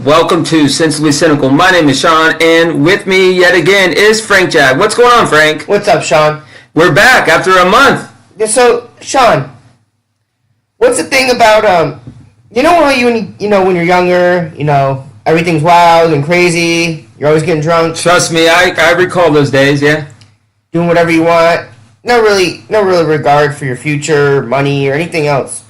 Welcome to Sensibly Cynical. My name is Sean, and with me yet again is Frank Jag. What's going on, Frank? What's up, Sean? We're back after a month. So, Sean, what's the thing about you know how when you're younger, everything's wild and crazy. You're always getting drunk. Trust me, I recall those days. Yeah, doing whatever you want. No really regard for your future, money, or anything else.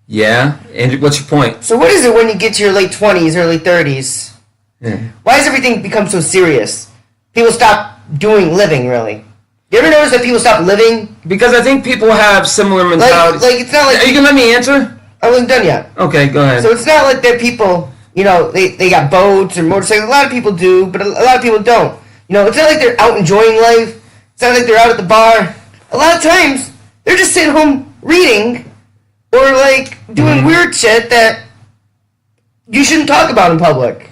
Yeah, and what's your point? So what is it when you get to your late 20s, early 30s? Yeah. Why does everything become so serious? People stop living, really. You ever notice that people stop living? Because I think people have similar mentalities. Like it's not like... Are you going to let me answer? I wasn't done yet. Okay, go ahead. So it's not like that people, they got boats or motorcycles. A lot of people do, but a lot of people don't. It's not like they're out enjoying life. It's not like they're out at the bar. A lot of times, they're just sitting home reading or, doing weird shit that you shouldn't talk about in public.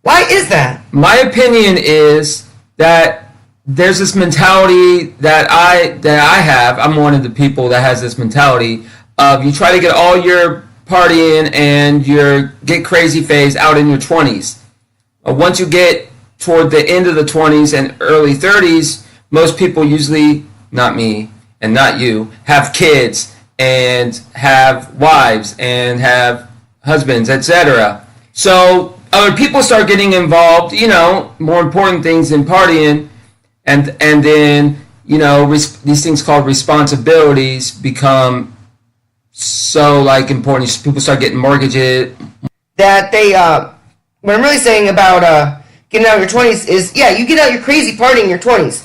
Why is that? My opinion is that there's this mentality that I have. I'm one of the people that has this mentality of you try to get all your partying and your get crazy phase out in your 20s. Once you get toward the end of the 20s and early 30s, most people usually, not me and not you, have kids and have wives and have husbands, etc. So other people start getting involved, more important things than partying, and then, these things called responsibilities become so, important. People start getting mortgages. That they, what I'm really saying about getting out of your 20s is, yeah, you get out your crazy partying in your 20s.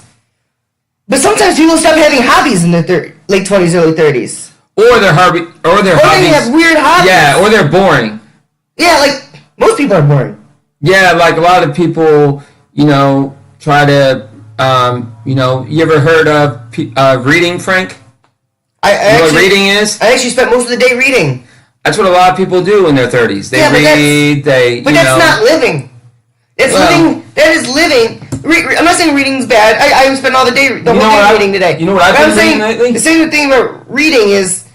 But sometimes people stop having hobbies in their late 20s, early 30s. Or their hobbies. They have weird hobbies. Yeah, or they're boring. Yeah, most people are boring. Yeah, a lot of people, try to, you ever heard of reading, Frank? I actually, what reading is? I actually spent most of the day reading. That's what a lot of people do in their 30s. They read, But that's not living. Living. That is living. I'm not saying reading's bad. I spent all the whole day reading today. You know what I've been reading lately? The same thing about reading is,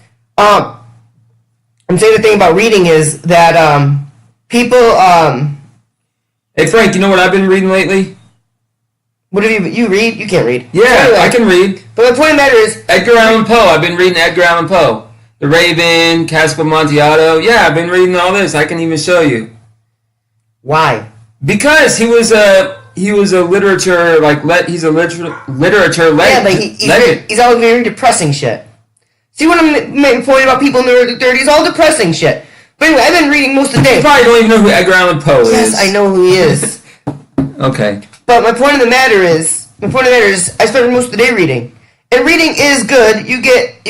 that people. Hey Frank, you know what I've been reading lately? What have you read? You can't read. Yeah, anyway, I can read. But the point of the matter is Edgar Allan Poe. I've been reading Edgar Allan Poe. The Raven, Cask of Amontillado. Yeah, I've been reading all this. I can even show you. Why? Because he was a literature he's a literature legend. Yeah, but he's always very depressing shit. See what I'm making point about people in their early 30s? All depressing shit. But anyway, I've been reading most of the day. You probably don't even know who Edgar Allan Poe is. Yes, I know who he is. Okay. But my point of the matter is, I spent most of the day reading, and reading is good. You get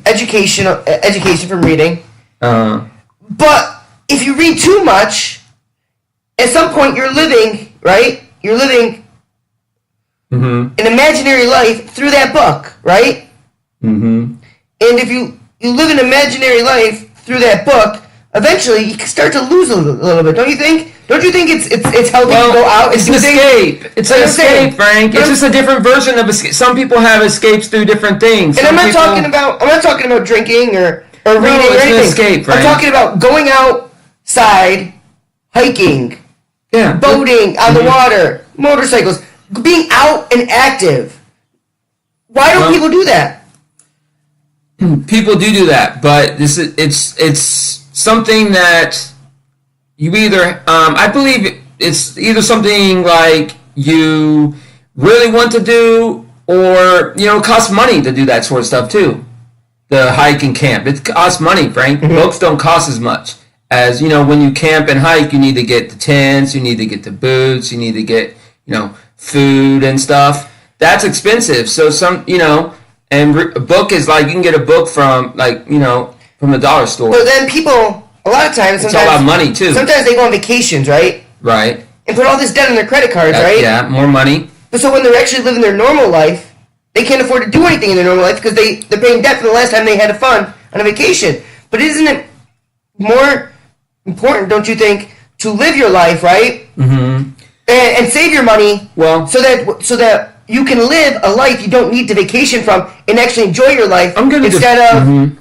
education from reading. But if you read too much, at some point you're living, right? You're living an imaginary life through that book, right? Mm-hmm. And if you live an imaginary life through that book, eventually you start to lose a little bit, don't you think? Don't you think it's healthy to go out? It's an escape. It's an escape, Frank. It's just a different version of escape. Some people have escapes through different things. And I'm not talking about drinking or reading or anything. An escape, Frank. I'm talking about going outside, hiking, boating on the water, motorcycles, being out and active. Why don't people do that? People do that, but it's something that you either I believe it's either something like you really want to do, or it costs money to do that sort of stuff too. The hike and camp, it costs money, Frank. Books don't cost as much as when you camp and hike. You need to get the tents, you need to get the boots, you need to get food and stuff. That's expensive. So and a book is you can get a book from from the dollar store. But then people, a lot of times, it's all about money too. Sometimes they go on vacations, right? Right. And put all this debt on their credit cards, right? Yeah, more money. But so when they're actually living their normal life, they can't afford to do anything in their normal life because they're paying debt for the last time they had fun on a vacation. But isn't it more important, don't you think, to live your life, right? Mm-hmm. And save your money, so that you can live a life you don't need to vacation from and actually enjoy your life instead of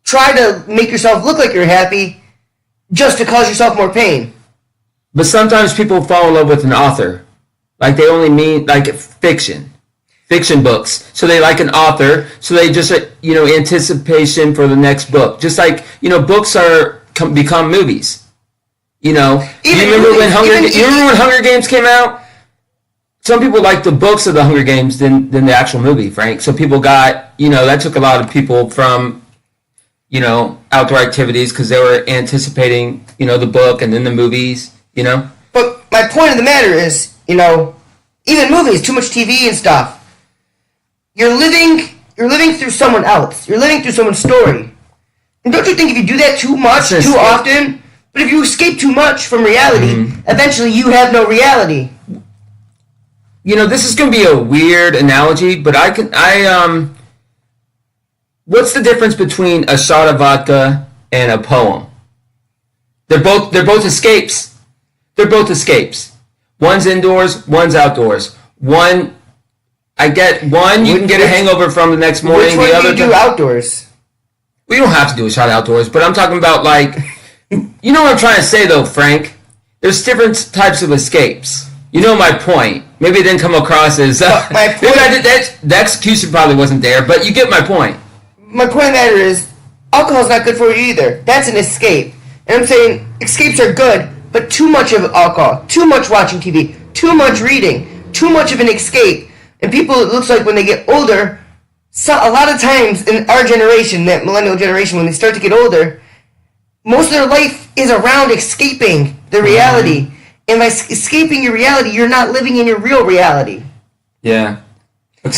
try to make yourself look like you're happy just to cause yourself more pain. But sometimes people fall in love with an author. Like they only mean like fiction books. So they like an author. So they just, anticipation for the next book. Just like, books become movies. You remember when Hunger Games came out? Some people like the books of the Hunger Games than the actual movie, Frank. So people got, that took a lot of people from, outdoor activities because they were anticipating, the book and then the movies, But my point of the matter is, even movies, too much TV and stuff. You're living through someone else. You're living through someone's story. And don't you think if you do that too much, too often, but if you escape too much from reality, eventually you have no reality. This is going to be a weird analogy, but what's the difference between a shot of vodka and a poem? They're both escapes. They're both escapes. One's indoors, one's outdoors. One you can get a hangover from the next morning. Which one the other do you do outdoors? We don't have to do a shot outdoors, but I'm talking about you know what I'm trying to say though, Frank? There's different types of escapes. You know my point. Maybe it didn't come across as... my point, the execution probably wasn't there, but you get my point. My point of the matter is, alcohol's not good for you either. That's an escape. And I'm saying escapes are good, but too much of alcohol, too much watching TV, too much reading, too much of an escape. And people, it looks like when they get older, a lot of times in our generation, that millennial generation, when they start to get older, most of their life is around escaping the reality. And by escaping your reality, you're not living in your real reality. Yeah. It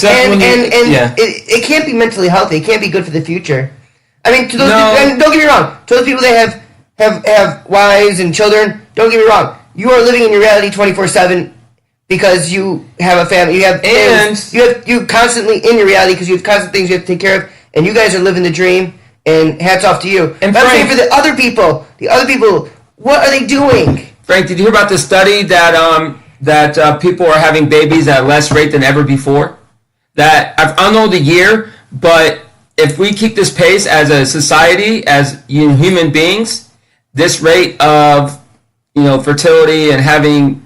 can't be mentally healthy. It can't be good for the future. I mean, and don't get me wrong. To those people that have wives and children, don't get me wrong. You are living in your reality 24/7 because you have a family. You're constantly in your reality because you have constant things you have to take care of, and you guys are living the dream. And hats off to you. And I'm saying for the other people, what are they doing? Frank, did you hear about the study that people are having babies at a less rate than ever before? That I don't know the year, but if we keep this pace as a society, as human beings, this rate of fertility and having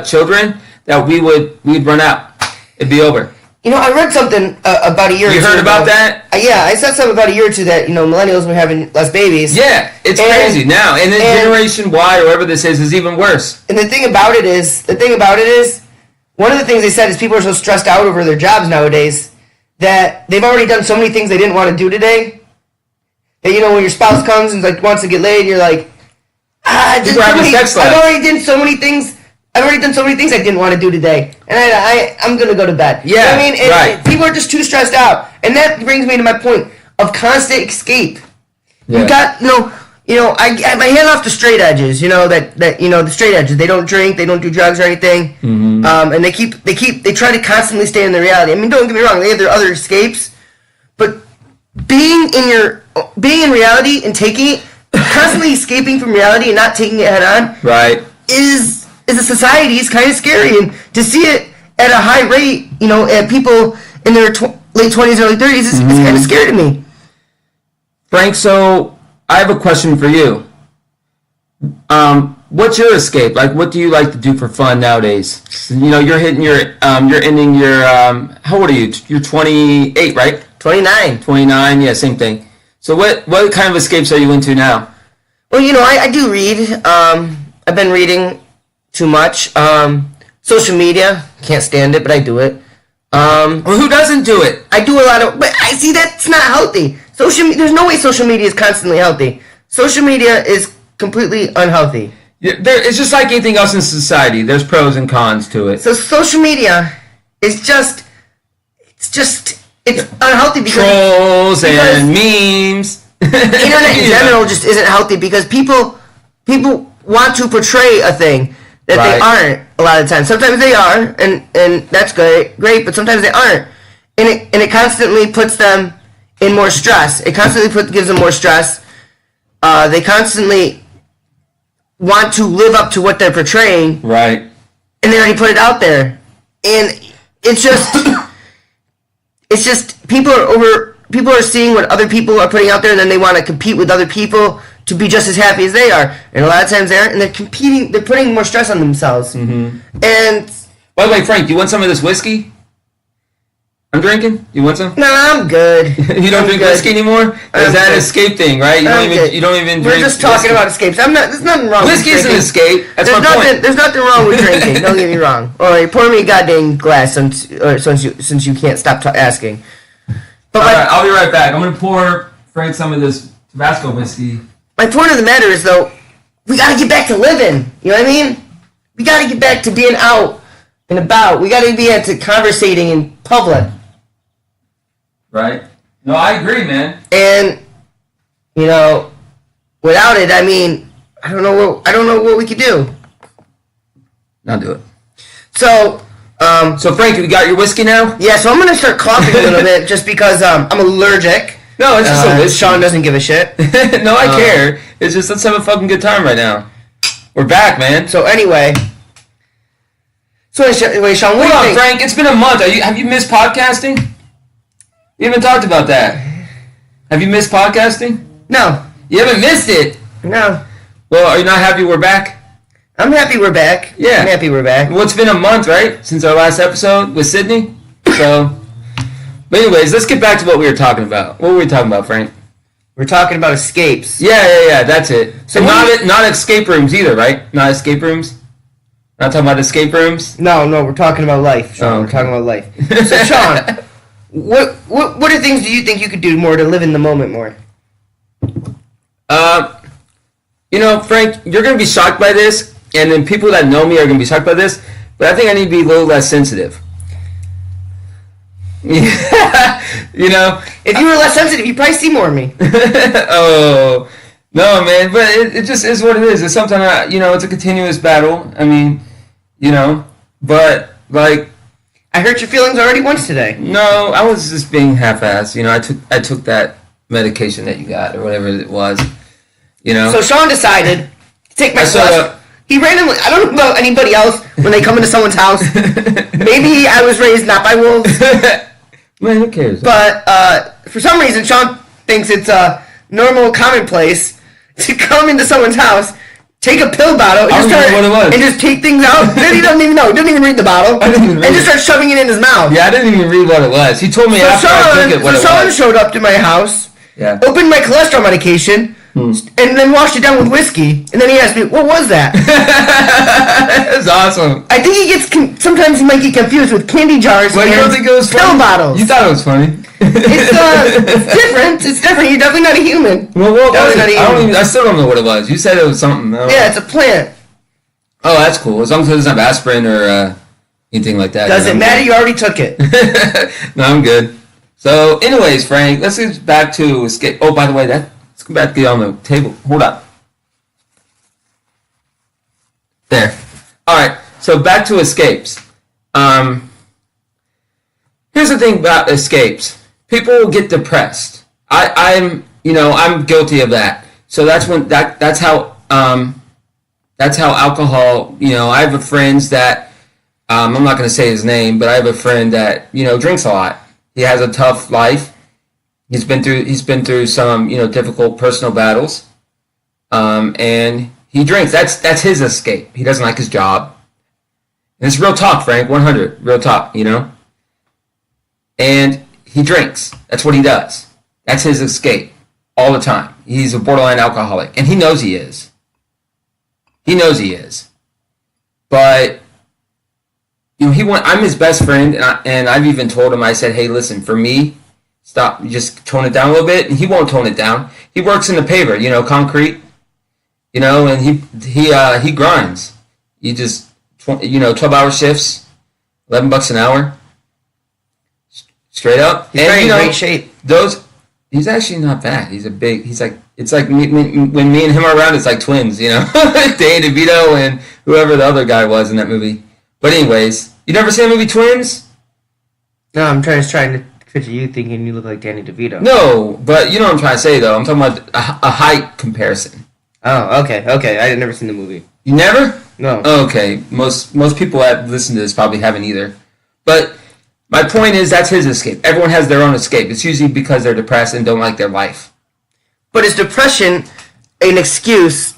children, that we'd run out. It'd be over. I read something about a year or two You heard about that? Yeah, I said something about a year or two that, millennials were having less babies. Yeah, it's crazy now. And then Generation Y, or whatever this is even worse. And the thing about it is, one of the things they said is people are so stressed out over their jobs nowadays that they've already done so many things they didn't want to do today. That, when your spouse comes and wants to get laid, you're like, I've already done so many things I didn't want to do today, and I'm gonna go to bed. Yeah, right. People are just too stressed out, and that brings me to my point of constant escape. Yeah. You got, I my hand off the straight edges. The straight edges. They don't drink, they don't do drugs or anything, and they try to constantly stay in the reality. I mean, don't get me wrong, they have their other escapes, but being in reality and taking it, constantly escaping from reality and not taking it head on, right, is a society is kind of scary, and to see it at a high rate, at people in their late 20s, early 30s, is kind of scary to me. Frank, so I have a question for you. What's your escape? What do you like to do for fun nowadays? You're hitting you're ending your, how old are you? You're 28, right? 29. 29, yeah, same thing. So what kind of escapes are you into now? Well, I do read. I've been reading too much. Social media, can't stand it, but I do it. Well, who doesn't do it? I do a lot of, but I see that's not healthy. There's no way social media is constantly healthy. Social media is completely unhealthy. Yeah, it's just like anything else in society. There's pros and cons to it. So social media is it's unhealthy because trolls and memes. Internet in general just isn't healthy because people want to portray a thing that they aren't a lot of times. Sometimes they are, and that's great, but sometimes they aren't. And it constantly puts them in more stress. It constantly gives them more stress. They constantly want to live up to what they're portraying. Right. And they already put it out there. And it's just people are seeing what other people are putting out there, and then they want to compete with other people to be just as happy as they are, and a lot of times they aren't, and they're competing. They're putting more stress on themselves. Mm-hmm. And by the way, Frank, do you want some of this whiskey I'm drinking? You want some? no, I'm good. You don't drink whiskey anymore? Is that an escape thing, right? You don't even drink. We're just talking about escapes. There's nothing wrong. Whiskey is an escape. That's my point. There's nothing wrong with drinking. Don't get me wrong. All right, pour me a goddamn glass since you can't stop asking. But all right, I'll be right back. I'm gonna pour Frank some of this Tabasco whiskey. My point of the matter is, though, we gotta get back to living. You know what I mean? We gotta get back to being out and about. We gotta be into conversating in public. Right. No, I agree, man. And without it, I mean, I don't know what we could do. I'll do it. So, Frank, you got your whiskey now? Yeah. So I'm gonna start coughing a little bit just because I'm allergic. No, it's just a whiskey. Sean doesn't give a shit. No, I care. It's just let's have a fucking good time right now. We're back, man. So anyway, Sean, what do you think? Frank. It's been a month. Have you missed podcasting? You haven't talked about that. Have you missed podcasting? No. You haven't missed it? No. Well, are you not happy we're back? I'm happy we're back. Yeah. I'm happy we're back. Well, it's been a month, right? Since our last episode with Sydney. So, but anyways, let's get back to what we were talking about. What were we talking about, Frank? We're talking about escapes. Yeah, that's it. So and not escape rooms either, right? Not escape rooms? Not talking about escape rooms? No, we're talking about life, Sean. Oh, okay. We're talking about life. So, Sean, what are things do you think you could do more to live in the moment more? Frank, you're going to be shocked by this, and then people that know me are going to be shocked by this, but I think I need to be a little less sensitive. If you were less sensitive, you'd probably see more of me. Oh, no, man, but it just is what it is. It's sometimes, it's a continuous battle. I mean, but, like... I hurt your feelings already once today. No, I was just being half-assed. I took that medication that you got, or whatever it was, So Sean decided to take my stuff. He randomly, I don't know about anybody else, when they come into someone's house. Maybe I was raised not by wolves. Man, who cares? But for some reason, Sean thinks it's a normal, commonplace to come into someone's house, take a pill bottle, and just take things out. Then he doesn't even know. He doesn't even read the bottle. And just start shoving it in his mouth. Yeah, I didn't even read what it was. He told me after I took it what it was. So Sean showed up to my house, opened my cholesterol medication, and then washed it down with whiskey. And then he asked me, what was that? That's awesome. I think he sometimes he might get confused with candy jars and you don't think it was pill funny? bottles. You thought it was funny. It's different. It's different. You're definitely not a human. Well, what was it? I still don't know what it was. You said it was something. Yeah, it's a plant. Oh, that's cool. As long as it doesn't have aspirin or anything like that. Doesn't matter. You already took it. No, I'm good. So, anyways, Frank, let's get back to escape. Oh, by the way, let's go back to get on the table. Hold up. There. All right. So back to escapes. Here's the thing about escapes. People will get depressed. I'm guilty of that. So that's how alcohol. I have a friend that I'm not going to say his name, but I have a friend that drinks a lot. He has a tough life. He's been through some difficult personal battles, and he drinks. That's his escape. He doesn't like his job. And it's real talk, Frank. 100 real talk. And he drinks. That's what he does. That's his escape all the time. He's a borderline alcoholic, and he knows he is. But I'm his best friend, and I've even told him. I said, "Hey, listen, for me, stop. Just tone it down a little bit." And he won't tone it down. He works in the paver, concrete, and he grinds. He just 12-hour shifts, $11 an hour. Straight up. He's in great shape. He's actually not bad. It's like when me and him are around, it's like twins, Danny DeVito and whoever the other guy was in that movie. But anyways, you never seen the movie Twins? No, I'm trying to picture you thinking you look like Danny DeVito. No, but you know what I'm trying to say, though. I'm talking about a height comparison. Oh, okay. I had never seen the movie. You never? No. Okay. Most people that listen to this probably haven't either. But my point is that's his escape. Everyone has their own escape. It's usually because they're depressed and don't like their life. But is depression an excuse.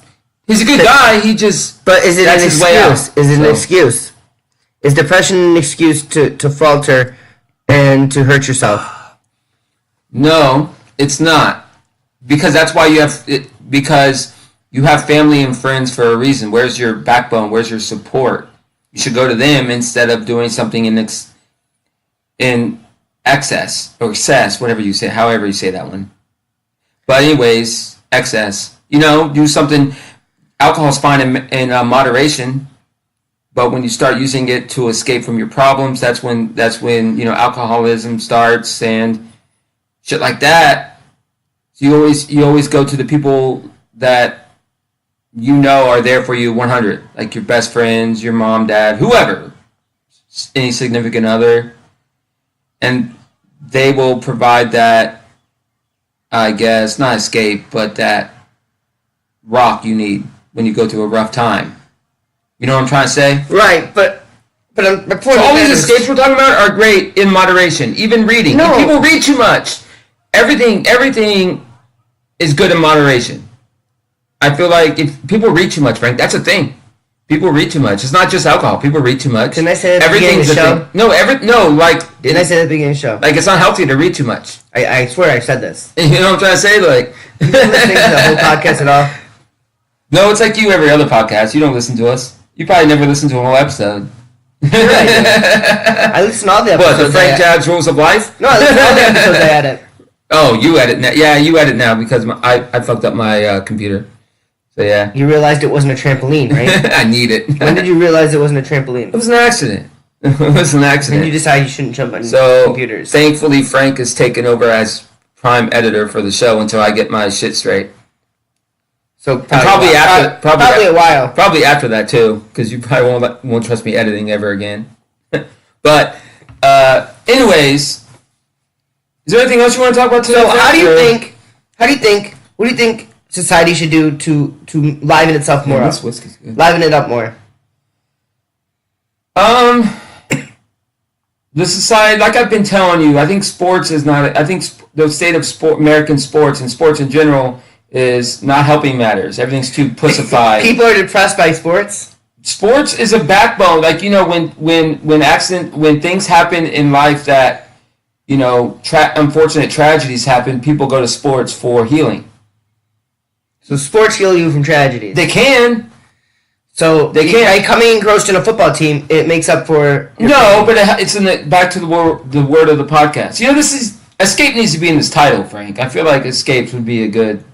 He's a good guy. He just. But is it an his way out. excuse? Is it an excuse? Is depression an excuse to falter and to hurt yourself? No, it's not. Because that's why you have it. Because you have family and friends for a reason. Where's your backbone? Where's your support? You should go to them instead of doing something in excess or excess, whatever you say, however you say that one. But anyways, excess. Do something. Alcohol's fine in moderation, but when you start using it to escape from your problems, that's when alcoholism starts and shit like that. So you always go to the people that are there for you 100, like your best friends, your mom, dad, whoever, any significant other, and they will provide that, I guess, not escape, but that rock you need when you go through a rough time. You know what I'm trying to say? Right, but all these escapes we're talking about are great in moderation. Even reading. No. If people read too much, everything is good in moderation. I feel like if people read too much, Frank, that's a thing. People read too much. It's not just alcohol. People read too much. Didn't I say that at the beginning of the show? No, Didn't I say that at the beginning of the show? Like, it's not healthy to read too much. I swear I said this. You know what I'm trying to say? Like, you been listening to the whole podcast at all? No, it's like you every other podcast. You don't listen to us. You probably never listen to a whole episode. You're right. Yeah. I listen to all the episodes. What, the Frank Jabs Rules of Life? No, I listen to all the episodes I edit. Oh, you edit now. Yeah, you edit now because I fucked up my computer. So, yeah. You realized it wasn't a trampoline, right? I need it. When did you realize it wasn't a trampoline? It was an accident. It was an accident. And you decided you shouldn't jump on computers. Thankfully, Frank is taken over as prime editor for the show until I get my shit straight. So probably a while. Probably after that too, because you probably won't trust me editing ever again. But anyways, is there anything else you want to talk about today? So what do you think society should do to liven itself more up? This whiskey's good. Liven it up more. The society, like I've been telling you, I think sports is not. I think the state of American sports and sports in general is not helping matters. Everything's too pussified. People are depressed by sports. Sports is a backbone. Like, when things happen in life that, unfortunate tragedies happen, people go to sports for healing. So sports heal you from tragedies. They can. So they can. By coming engrossed in a football team, it makes up for. No, but it's back to the word of the podcast. Escape needs to be in this title, Frank. I feel like escapes would be a good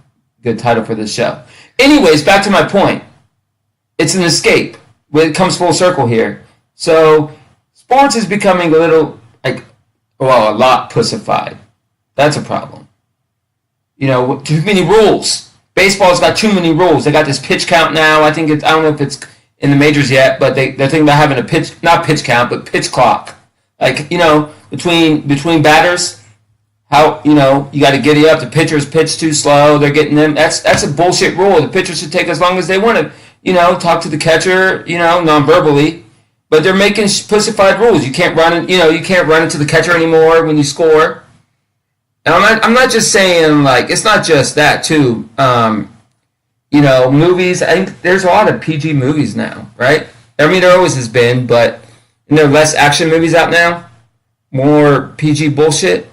title for this show. Anyways, back to my point. It's an escape. It comes full circle here. So sports is becoming a lot pussified. That's a problem. Too many rules. Baseball's got too many rules. They got this pitch count now. I don't know if it's in the majors yet, but they're thinking about having not pitch count, but pitch clock. Like, between batters, how, you got to giddy up. The pitchers pitch too slow. They're getting them. That's a bullshit rule. The pitchers should take as long as they want to, talk to the catcher, non-verbally. But they're making pussified rules. You can't run into the catcher anymore when you score. And I'm not just saying, like, it's not just that, too. Movies, I think there's a lot of PG movies now, right? I mean, there always has been, but there are less action movies out now. More PG bullshit.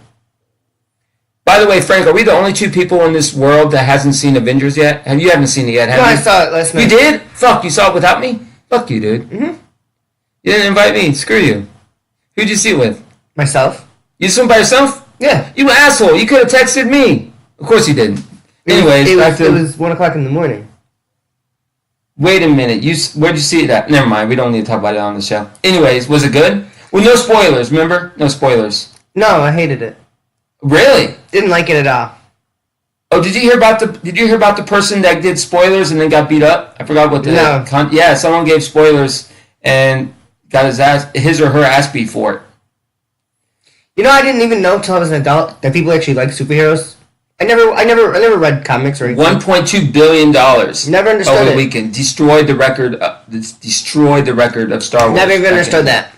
By the way, Frank, are we the only two people in this world that hasn't seen Avengers yet? You haven't seen it yet, have you? No, I saw it last night. You did? Fuck, you saw it without me? Fuck you, dude. Mm-hmm. You didn't invite me. Screw you. Who'd you see it with? Myself. You saw it by yourself? Yeah. You asshole. You could have texted me. Of course you didn't. Anyways, it was 1 o'clock in the morning. Wait a minute. Where'd you see it at? Never mind. We don't need to talk about it on the show. Anyways, was it good? Well, no spoilers, remember? No spoilers. No, I hated it. Really? Didn't like it at all. Oh, did you hear about the person that did spoilers and then got beat up? I forgot what the yeah, someone gave spoilers and got his or her ass beat for it. I didn't even know until I was an adult that people actually like superheroes. I never read comics or anything. $1.2 billion. Never understood over the weekend. Destroyed the record of Star Wars. Never even understood that.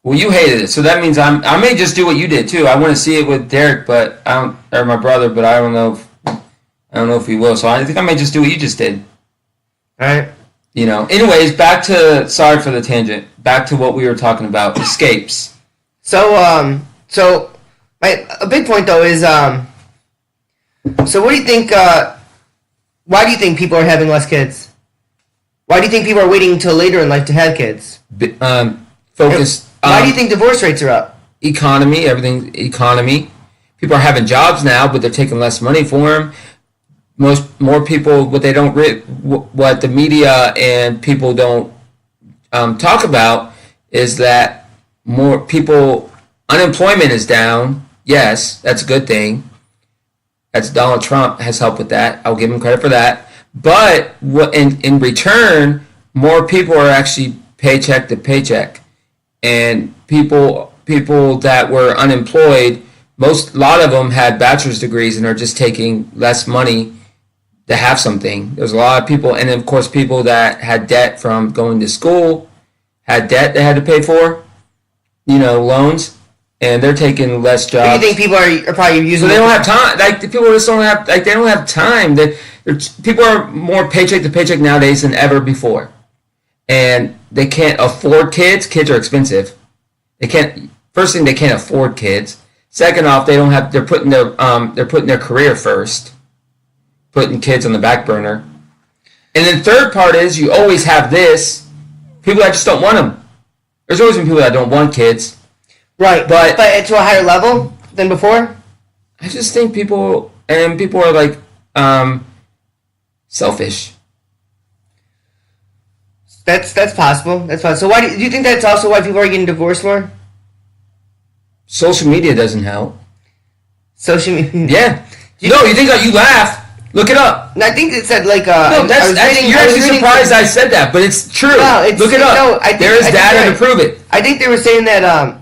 Well, you hated it, so that means I may just do what you did too. I want to see it with Derek, or my brother, but I don't know. I don't know if we will. So I think I might just do what you just did. All right. Anyways, sorry for the tangent. Back to what we were talking about, escapes. So, a big point though is, so what do you think, why do you think people are having less kids? Why do you think people are waiting until later in life to have kids? Focus. Why do you think divorce rates are up? Economy. People are having jobs now, but they're taking less money for them. More people, what the media and people don't talk about is that more people, unemployment is down. Yes, that's a good thing. That's Donald Trump has helped with that. I'll give him credit for that. But in return, more people are actually paycheck to paycheck, and people that were unemployed, a lot of them had bachelor's degrees and are just taking less money to have something. There's a lot of people, and of course people that had debt from going to school, had debt they had to pay for, loans, and they're taking less jobs. Do you think people are probably using? So they don't have time. Like the people just don't have. Like they don't have time. People are more paycheck to paycheck nowadays than ever before, and they can't afford kids. Kids are expensive. They can't. First thing, they can't afford kids. Second off, they don't have. They're putting their career first, putting kids on the back burner. And then third part is you always have this. People that just don't want them. There's always been people that don't want kids. Right, but to a higher level than before. I just think people are like selfish. That's possible. That's possible. So why do you think that's also why people are getting divorced more? Social media doesn't help. Social media. Yeah. You think you laugh? Look it up. I think it said like. No, you're actually surprised I said that, but it's true. No, look it up. No, there is data to prove it. I think they were saying that.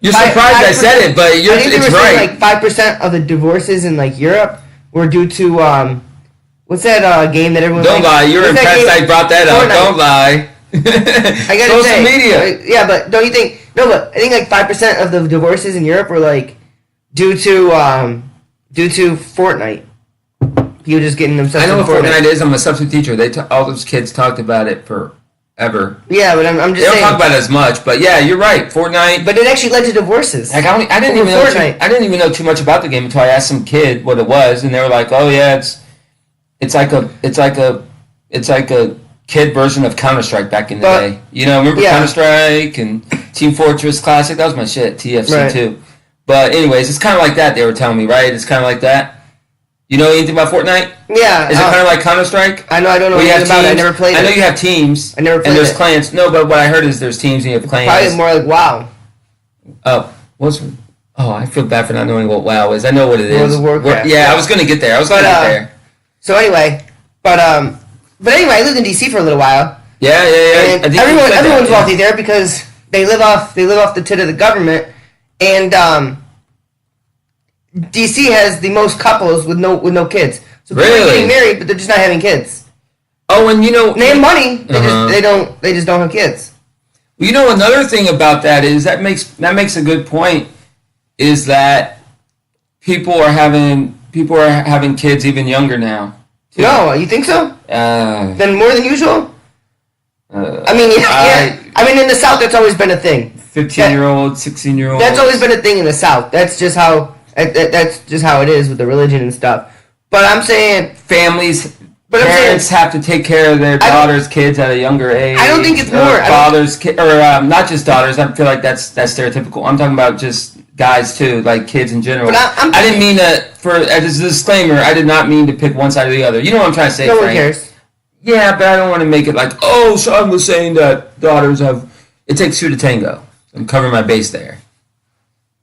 You're surprised I said it, but it's right. Like 5% of the divorces in like Europe were due to what's that game that everyone? Don't lie. You're impressed I brought that up. Don't lie. I gotta Social say, media. Yeah, but don't you think? No, but I think like 5% of the divorces in Europe were like due to Fortnite. People just getting themselves. I know what Fortnite is. I'm a substitute teacher. All those kids talked about it forever. Yeah, but I'm just saying. They don't talk about it as much, but yeah, you're right. Fortnite. But it actually led to divorces. Like I didn't even know too much about the game until I asked some kid what it was, and they were like, "Oh yeah, it's like a kid version of Counter-Strike back in the day. Remember Counter-Strike and Team Fortress Classic? That was my shit. TFC too. But anyways, it's kind of like that. They were telling me, right? It's kind of like that. You know anything about Fortnite? Yeah. Is it kind of like Counter-Strike? I know. I don't know anything about it. I never played it. I know you have teams. I never played it. And there's clans. No, but what I heard is there's teams and you have clans. Probably more like WoW. I feel bad for not knowing what WoW is. I know what it is. World of Warcraft. Yeah, I was going to get there. So anyway, but anyway, I lived in DC for a little while. Yeah. And everyone's wealthy there because they live off the tit of the government, and DC has the most couples with no kids. So people are getting married, but they're just not having kids. Oh, and they have money. They just don't have kids. Well, another thing about that is that makes a good point. Is that people are having kids even younger now. Too. No, you think so? Then more than usual. I mean, in the South, that's always been a thing. 15-year-old, 16-year-old. That's always been a thing in the South. That's just how it is with the religion and stuff. But I'm saying parents have to take care of their daughters' kids at a younger age. I don't think it's more fathers, not just daughters. I feel like that's stereotypical. I'm talking about just guys too, like kids in general. But I didn't mean to. As a disclaimer, I did not mean to pick one side or the other. You know what I'm trying to say, No Frank? one cares. Yeah, but I don't want to make it like, oh, Sean was saying that daughters have. It takes two to tango. I'm covering my base there.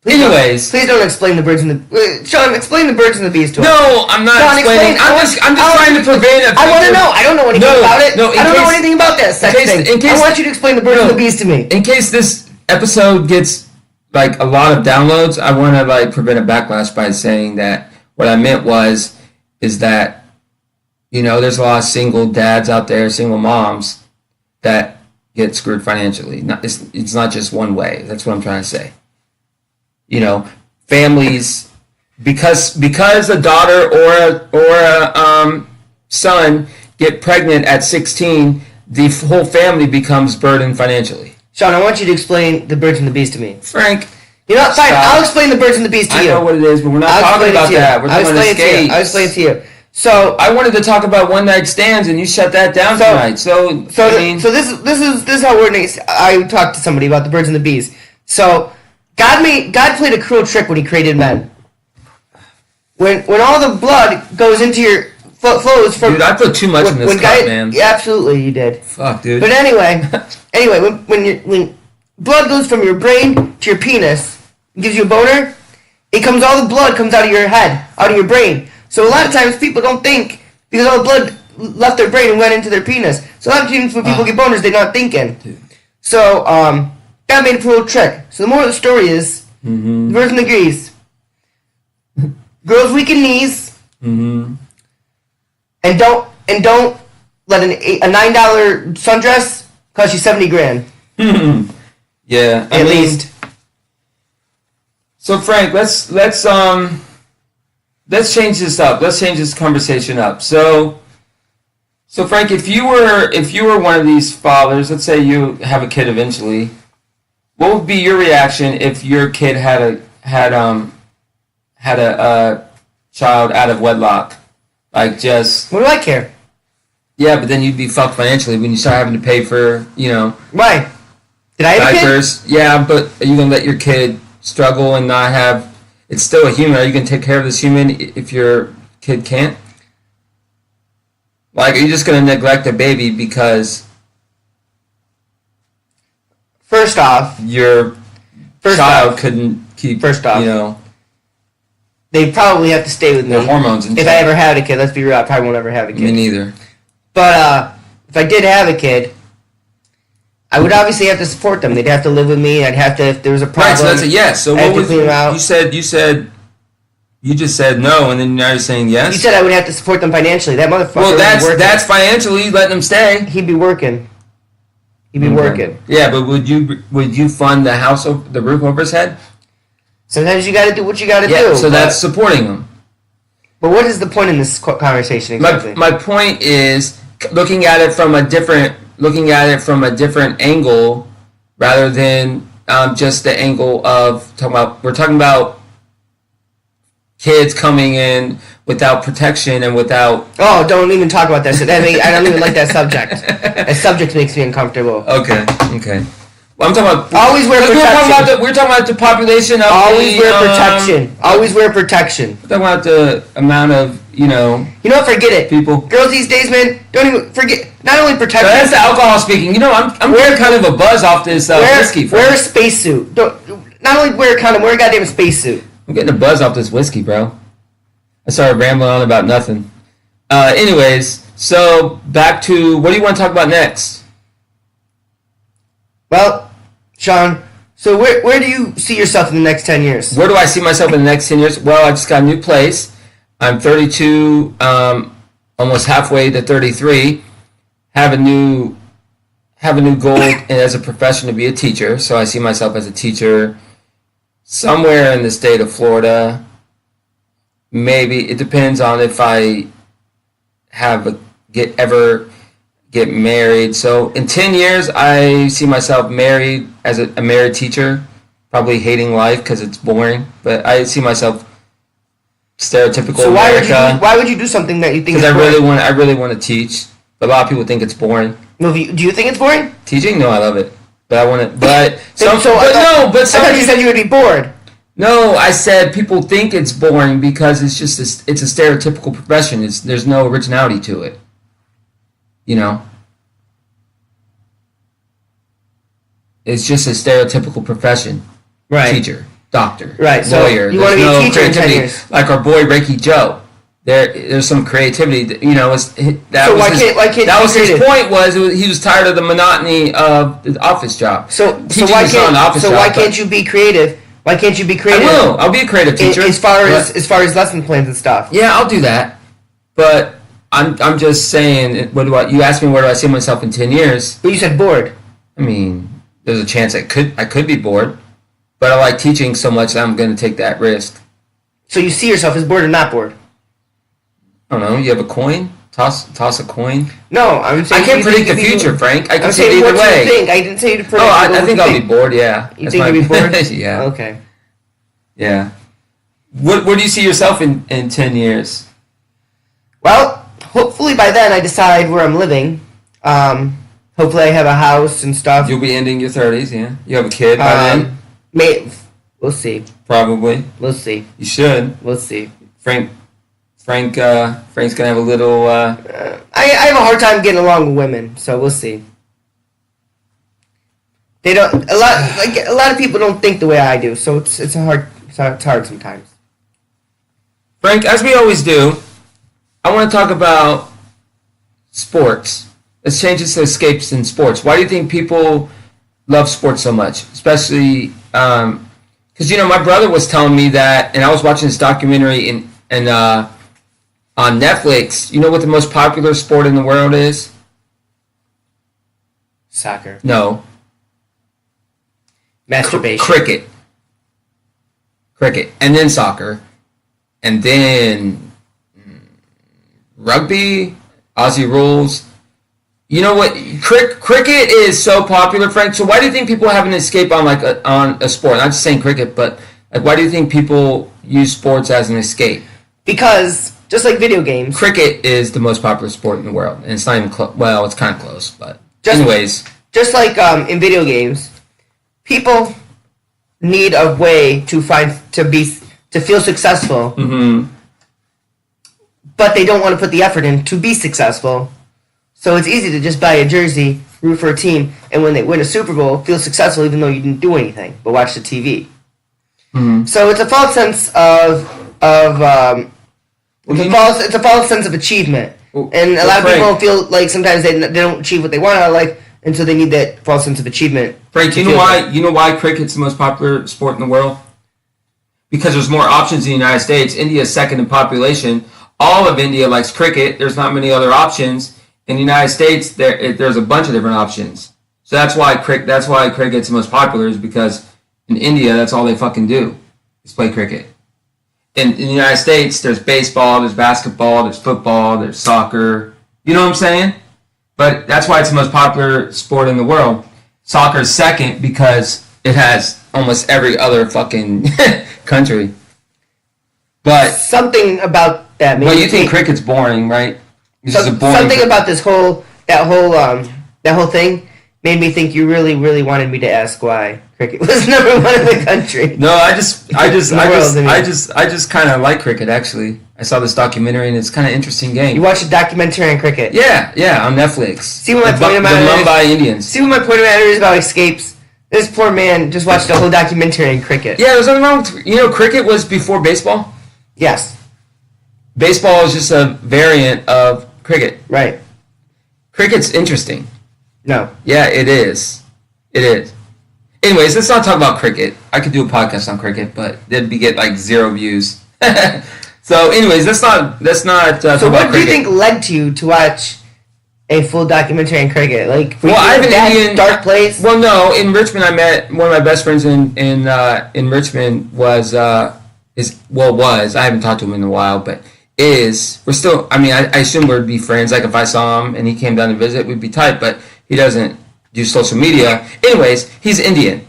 Anyways, please don't explain the birds and the Sean. Explain the birds and the bees to us. No, I'm not Sean, explaining. I'm just trying to prevent. I want to know. I don't know anything about it. No, I don't know anything about that sex thing. I want you to explain the birds and the bees to me. In case this episode gets like a lot of downloads, I want to like prevent a backlash by saying that what I meant is that there's a lot of single dads out there, single moms that get screwed financially. It's not just one way. That's what I'm trying to say. Families because a daughter or a son get pregnant at 16, the whole family becomes burdened financially. Sean, I want you to explain the birds and the bees to me. Frank. You know what? Fine. I'll explain the birds and the bees to you. I know what it is, but we're not talking about that. We're talking about escapes. I'll explain it to you. So I wanted to talk about one night stands, and you shut that down tonight. So this is how we're. I talked to somebody about the birds and the bees. So God played a cruel trick when He created men. When all the blood goes into your flows from. Dude, I put too much in this cup, man. Yeah, absolutely, you did. Fuck, dude. But anyway, when blood goes from your brain to your penis, it gives you a boner. All the blood comes out of your head, out of your brain. So a lot of times people don't think because all the blood left their brain and went into their penis. So a lot of times when people get boners, they're not thinking. Dude. So God made a cruel trick. So the moral of the story is the birds and the geese. Girls weaken knees. And don't let a $9 sundress cost you $70,000. Yeah, at least. So Frank, let's change this up. Let's change this conversation up. So Frank, if you were one of these fathers, let's say you have a kid eventually, what would be your reaction if your kid had a child out of wedlock? Like just what do I care? Yeah, but then you'd be fucked financially when you start having to pay for, Why? Did I have diapers. A kid? Yeah, but are you gonna let your kid struggle and not have? It's still a human. Are you gonna take care of this human if your kid can't? Like, are you just gonna neglect a baby because? First off, your child couldn't keep. First off, they probably have to stay with me. Their hormones. And if I ever had a kid, let's be real, I probably won't ever have a kid. Me neither. But if I did have a kid, I would obviously have to support them. They'd have to live with me. I'd have to, if there was a problem. Right, so that's a yes. So what was clean them out. You just said no, and then now you're saying yes. You said I would have to support them financially. That motherfucker. Well, that's financially letting them stay. He'd be working. Working. Yeah, but would you fund the house, the roof over his head? Sometimes you got to do what you got to do. Yeah, so that's supporting him. But what is the point in this conversation exactly? My point is looking at it from a different angle rather than just the angle of we're talking about kids coming in without protection and without. Oh, don't even talk about that. I don't even like that subject. That subject makes me uncomfortable. Okay. Well, I'm talking about always wear protection. We're talking about the population of always wear protection. Always wear protection. We're talking about the amount of You know what? Forget it. People. Girls these days, man, don't even forget. Not only protection. So that's the alcohol speaking. I'm wearing kind of a buzz off this whiskey. Wear a spacesuit. Not only wear a condom, wear a goddamn spacesuit. I'm getting a buzz off this whiskey, bro. I started rambling on about nothing. Anyways, so back to what do you want to talk about next? Well, Sean, so where do you see yourself in the next 10 years? Where do I see myself in the next 10 years? Well, I just got a new place. I'm 32, almost halfway to 33. Have a new goal as a profession to be a teacher. So I see myself as a teacher somewhere in the state of Florida. Maybe it depends on if I ever get married. So in 10 years, I see myself married as a married teacher, probably hating life because it's boring. But I see myself stereotypical. So why would you do something that you think? Because I really want to teach. But a lot of people think it's boring. No, do you think it's boring? Teaching? No, I love it. But I want to. I thought you said you would be bored. No, I said people think it's boring because it's just it's a stereotypical profession. There's no originality to it. It's just a stereotypical profession. Right. Teacher, doctor, right. lawyer. So you want to be a teacher in 10 years. Like our boy Reiki Joe. There's some creativity. His point was he was tired of the monotony of the office job. So why can't you be creative? Why can't you be creative? I will. I'll be a creative teacher. As far as lesson plans and stuff. Yeah, I'll do that. But I'm just saying. You asked me where do I see myself in 10 years? But you said bored. I mean, there's a chance I could be bored, but I like teaching so much that I'm going to take that risk. So you see yourself as bored or not bored? I don't know. You have a coin? Toss a coin? No, I'm saying... I can't predict the future, Frank. I can see it what either way. You think. I didn't say you to predict. Oh, I think I'll be bored, yeah. You think you'll be bored? Yeah. Okay. Yeah. Where do you see yourself in 10 years? Well, hopefully by then I decide where I'm living. Hopefully I have a house and stuff. You'll be ending your 30s, yeah? You have a kid by then? We'll see. Probably. We'll see. You should. We'll see. Frank's gonna have a little. I have a hard time getting along with women, so we'll see. They don't. A lot of people don't think the way I do, so it's hard sometimes. Frank, as we always do, I want to talk about sports. Let's change it to escapes in sports. Why do you think people love sports so much? Especially because my brother was telling me that, and I was watching this documentary on Netflix. You know what the most popular sport in the world is? Soccer. No. Masturbation. Cricket. And then soccer. And then rugby, Aussie rules. You know what? Cricket is so popular, Frank. So why do you think people have an escape on on a sport? Not just saying cricket, but why do you think people use sports as an escape? Because just like video games, cricket is the most popular sport in the world, and it's not even close. Well, it's kind of close, but anyways, just like in video games, people need a way to feel successful, but they don't want to put the effort in to be successful. So it's easy to just buy a jersey, root for a team, and when they win a Super Bowl, feel successful even though you didn't do anything, but watch the TV. So it's a false sense it's a false sense of achievement, and a lot of people feel like sometimes they don't achieve what they want out of life, and so they need that false sense of achievement. Frank, you know why cricket's the most popular sport in the world? Because there's more options in the United States. India is second in population. All of India likes cricket. There's not many other options. In the United States, there's a bunch of different options. So that's why cricket's the most popular, is because in India, that's all they fucking do is play cricket. In the United States, there's baseball, there's basketball, there's football, there's soccer. You know what I'm saying? But that's why it's the most popular sport in the world. Soccer is second because it has almost every other fucking country. But something about that. Well, you think cricket's boring, right? Something about that whole thing made me think you really, really wanted me to ask why cricket was number one in the country. No, I just kind of like cricket. Actually, I saw this documentary and it's kind of interesting game. You watched a documentary on cricket? Yeah, on Netflix. See what my point of matter is? The Mumbai Indians. See what my point of matter is about escapes? This poor man just watched a whole documentary on cricket. Yeah, there's nothing wrong with, cricket was before baseball? Yes. Baseball is just a variant of cricket. Right. Cricket's interesting. No. Yeah, it is. It is. Anyways, let's not talk about cricket. I could do a podcast on cricket, but they'd get like 0 views. So, anyways, let's not talk about cricket. So, what do you think led to you to watch a full documentary on cricket? Like, I have an Indian dark place. Well, no, in Richmond, I met one of my best friends in Richmond was I haven't talked to him in a while, but we're still. I mean, I assume we'd be friends. Like if I saw him and he came down to visit, we'd be tight. But he doesn't do social media. Anyways, he's Indian,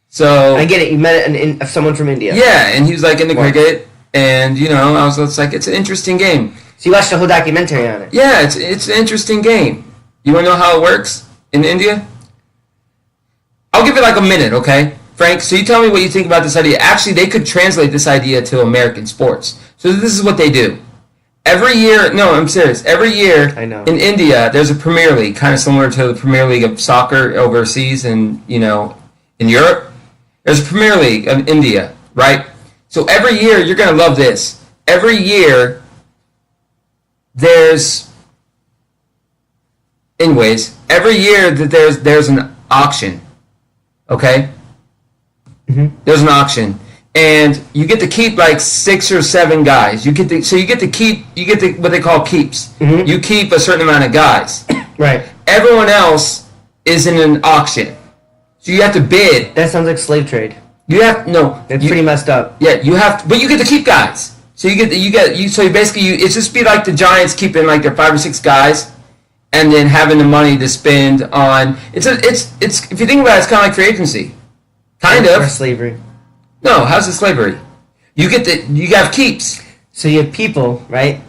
so I get it. You met someone from India. Yeah, and he was like into cricket, and I was like, it's an interesting game. So you watched the whole documentary on it? Yeah, it's an interesting game. You want to know how it works in India? I'll give it like a minute, okay, Frank? So you tell me what you think about this idea. Actually, they could translate this idea to American sports. So this is what they do. Every year, no, I'm serious. Every year in India, there's a Premier League, kind of similar to the Premier League of soccer overseas and, in Europe. There's a Premier League of India, right? So every year, you're going to love this. Every year, there's an auction, okay? Mm-hmm. There's an auction. And you get to keep like 6 or 7 guys. You get what they call keeps. Mm-hmm. You keep a certain amount of guys. Right. Everyone else is in an auction. So you have to bid. That sounds like slave trade. You have no. It's pretty messed up. Yeah, you have, but you get to keep guys. So so basically it's just be like the Giants keeping like their 5 or 6 guys, and then having the money to spend on. It's if you think about it, it's kind of like free agency, kind of. Or slavery. No, how's it slavery? You have keeps. So you have people, right?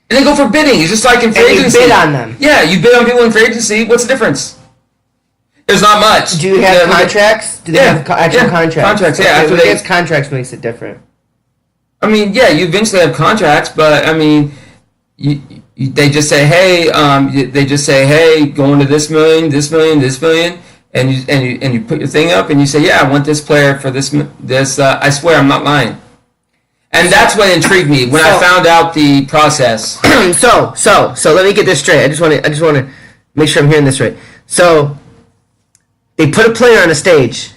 And they go for bidding. It's just like in free agency. You bid on them. Yeah, you bid on people in free agency. What's the difference? There's not much. Do you have contracts? Do they have actual contracts? Contracts, yeah. Okay, I guess contracts makes it different. I mean, yeah, you eventually have contracts, but I mean, they just say, hey, going to this million, and you put your thing up, and you say, yeah, I want this player for this. I swear, I'm not lying. And that's what intrigued me when I found out the process. So let me get this straight. I just want to make sure I'm hearing this right. So they put a player on a stage.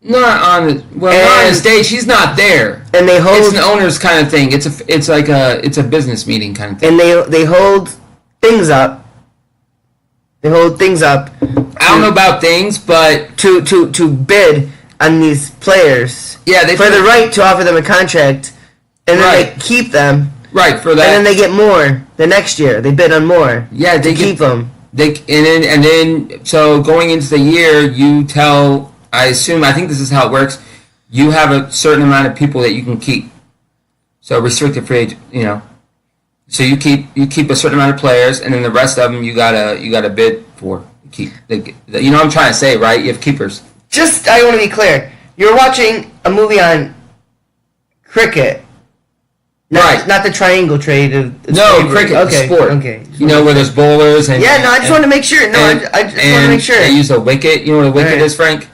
Not on the stage. He's not there. And they hold. It's an owner's kind of thing. It's like a business meeting kind of thing. And they hold things up. They hold things up. I don't know about things, but to bid on these players. Yeah, for the right to offer them a contract, and then they keep them. Right, for that. And then they get more the next year. They bid on more. Yeah, they keep them. And then so going into the year, you tell. I think this is how it works. You have a certain amount of people that you can keep. So restricted free agent, So you keep a certain amount of players, and then the rest of them you gotta bid for. You know what I'm trying to say, right? You have keepers. I want to be clear. You're watching a movie on cricket. Not the triangle trade of cricket, sport. Okay. Where there's bowlers and I just want to make sure. I just want to make sure. They use a wicket. You know what a wicket is, Frank?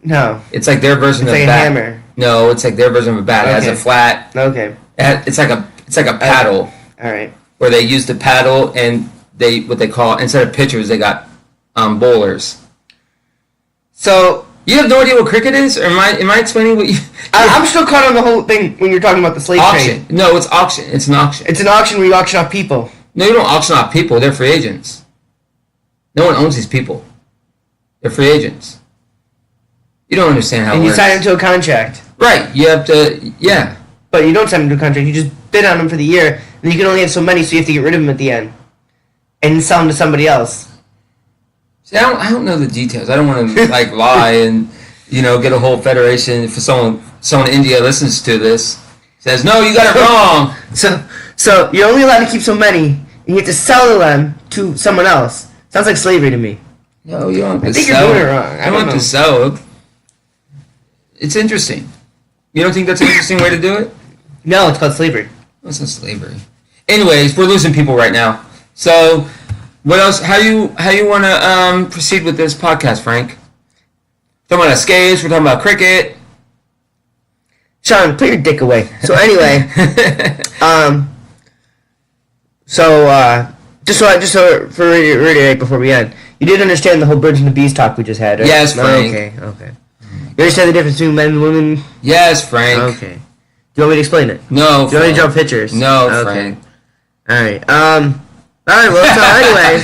No. It's like their version of a bat. Hammer. No, it's like their version of a bat. It has a flat. Okay. It's like a paddle. All right. Where they use the paddle and what they call instead of pitchers they got bowlers. So you have no idea what cricket is, or am I explaining what you? I'm still caught on the whole thing when you're talking about the slave auction. trade. No, it's auction. It's an auction. It's an auction where you auction off people. No, you don't auction off people. They're free agents. No one owns these people. They're free agents. You don't understand how it works. And you sign them to a contract. Right. You have to, yeah. But you don't sign them to a contract. You just bid on them for the year, and you can only have so many, so you have to get rid of them at the end. And sell them to somebody else. See, I don't know the details. I don't want to, lie and, get a whole federation. If someone in India listens to this, says, no, you got it wrong. So you're only allowed to keep so many, and you have to sell them to someone else. Sounds like slavery to me. No, you don't have to I think sell. you're doing it wrong. I don't have to sell. It's interesting. You don't think that's an interesting way to do it? No, it's called slavery. It's not slavery. Anyways, we're losing people right now. So, what else? How you want to proceed with this podcast, Frank? We're talking about escapes. We're talking about cricket. Sean, put your dick away. So anyway, just so for reiterate before we end, you did understand the whole birds and the bees talk we just had, right? Yes, Frank. Okay. You understand the difference between men and women? Yes, Frank. Okay. Do you want me to explain it? No. Do you want me to draw pictures? No, okay. Frank. All right. Well, so anyway.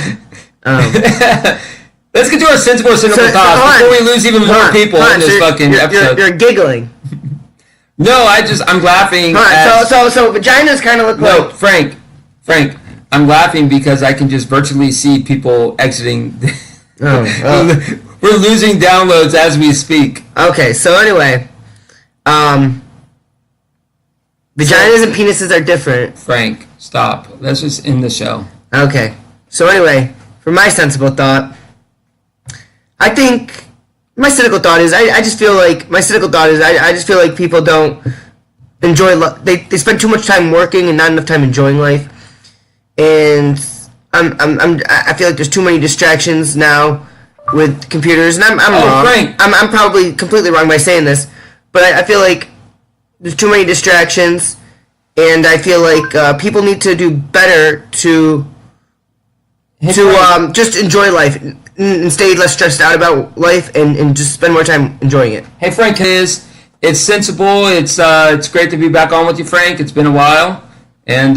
Let's get to our sensible thoughts before we lose even more people in this fucking episode. You're giggling. No, I'm laughing. So vaginas kind of look like... No, Frank, I'm laughing because I can just virtually see people exiting. We're losing downloads as we speak. Okay, so anyway, vaginas and penises are different. Frank, stop. Let's just end the show. Okay, so anyway, for my sensible thought, I think my cynical thought is I just feel like people don't enjoy they spend too much time working and not enough time enjoying life, and I feel like there's too many distractions now with computers, and I'm wrong. Frank. I'm probably completely wrong by saying this, but I feel like there's too many distractions, and I feel like people need to do better to just enjoy life and stay less stressed out about life and just spend more time enjoying it. Hey, Frank, it's sensible. It's great to be back on with you, Frank. It's been a while, and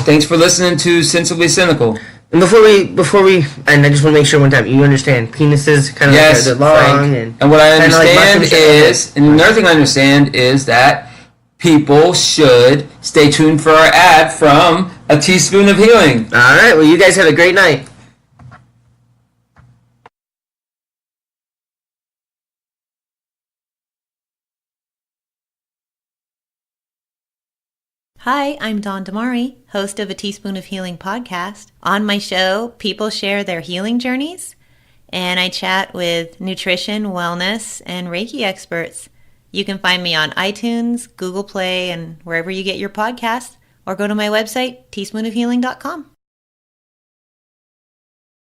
thanks for listening to Sensibly Cynical. And before we, and I just want to make sure one time you understand penises kind of yes, like long and what I understand like is, and another thing I understand is that people should stay tuned for our ad from A Teaspoon of Healing. All right. Well, you guys have a great night. Hi, I'm Dawn Damari, host of A Teaspoon of Healing podcast. On my show, people share their healing journeys, and I chat with nutrition, wellness, and Reiki experts. You can find me on iTunes, Google Play, and wherever you get your podcasts, or go to my website, teaspoonofhealing.com.